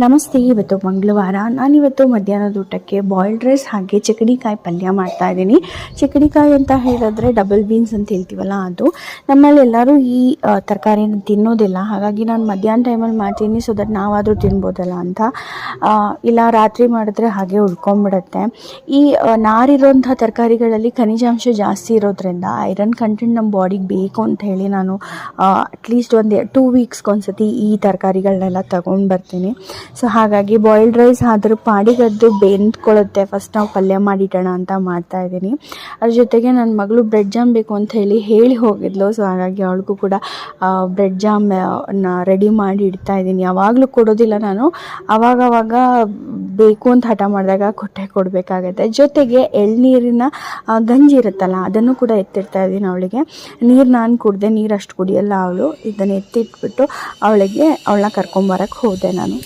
ನಮಸ್ತೆ. ಇವತ್ತು ಮಂಗಳವಾರ. ನಾನಿವತ್ತು ಮಧ್ಯಾಹ್ನದ ಊಟಕ್ಕೆ ಬಾಯ್ಲ್ಡ್ ರೈಸ್ ಹಾಗೆ ಚಕಡಿಕಾಯಿ ಪಲ್ಯ ಮಾಡ್ತಾಯಿದ್ದೀನಿ. ಚಕಡಿಕಾಯಿ ಅಂತ ಹೇಳಿದ್ರೆ ಡಬಲ್ ಬೀನ್ಸ್ ಅಂತ ಹೇಳ್ತೀವಲ್ಲ, ಅದು ನಮ್ಮಲ್ಲಿ ಎಲ್ಲರೂ ಈ ತರಕಾರಿನ ತಿನ್ನೋದಿಲ್ಲ. ಹಾಗಾಗಿ ನಾನು ಮಧ್ಯಾಹ್ನ ಟೈಮಲ್ಲಿ ಮಾಡ್ತೀನಿ, ಸೊ ದಟ್ ನಾವಾದರೂ ತಿನ್ಬೋದಲ್ಲ ಅಂತ. ಇಲ್ಲ ರಾತ್ರಿ ಮಾಡಿದ್ರೆ ಹಾಗೆ ಉಳ್ಕೊಂಬಿಡುತ್ತೆ. ಈ ನಾರಿರೋಂಥ ತರಕಾರಿಗಳಲ್ಲಿ ಖನಿಜಾಂಶ ಜಾಸ್ತಿ ಇರೋದ್ರಿಂದ ಐರನ್ ಕಂಟೆಂಟ್ ನಮ್ಮ ಬಾಡಿಗೆ ಬೇಕು ಅಂತ ಹೇಳಿ ನಾನು ಅಟ್ಲೀಸ್ಟ್ ಒಂದು 2 ವೀಕ್ಸ್ಗೊಂದ್ಸತಿ ಈ ತರಕಾರಿಗಳನ್ನೆಲ್ಲ ತಗೊಂಡು ಬರ್ತೀನಿ. ಸೊ ಹಾಗಾಗಿ ಬಾಯ್ಲ್ಡ್ ರೈಸ್ ಅದ್ರ ಪಾಡಿಗದ್ದು ಬೆಂದ್ಕೊಳ್ಳುತ್ತೆ, ಫಸ್ಟ್ ನಾವು ಪಲ್ಯ ಮಾಡಿಡೋಣ ಅಂತ ಮಾಡ್ತಾಯಿದ್ದೀನಿ. ಅದ್ರ ಜೊತೆಗೆ ನನ್ನ ಮಗಳು ಬ್ರೆಡ್ ಜಾಮ್ ಬೇಕು ಅಂತ ಹೇಳಿ ಹೋಗಿದ್ಲು. ಸೊ ಹಾಗಾಗಿ ಅವಳಿಗೂ ಕೂಡ ಬ್ರೆಡ್ ಜಾಮ್ನ ರೆಡಿ ಮಾಡಿ ಇಡ್ತಾಯಿದ್ದೀನಿ. ಯಾವಾಗಲೂ ಕೊಡೋದಿಲ್ಲ ನಾನು, ಆವಾಗವಾಗ ಬೇಕು ಅಂತ ಹಠ ಮಾಡಿದಾಗ ಕೊಡಬೇಕಾಗತ್ತೆ. ಜೊತೆಗೆ ಎಳ್ನೀರಿನ ಗಂಜಿ ಇರುತ್ತಲ್ಲ, ಅದನ್ನು ಕೂಡ ಎತ್ತಿಡ್ತಾ ಇದ್ದೀನಿ ಅವಳಿಗೆ. ನೀರು ನಾನು ಕುಡಿದೆ, ನೀರು ಅಷ್ಟು ಕುಡಿಯಲ್ಲ ಅವಳು. ಇದನ್ನು ಎತ್ತಿಟ್ಬಿಟ್ಟು ಅವಳನ್ನ ಕರ್ಕೊಂಬರಕ್ಕೆ ಹೋದೆ ನಾನು.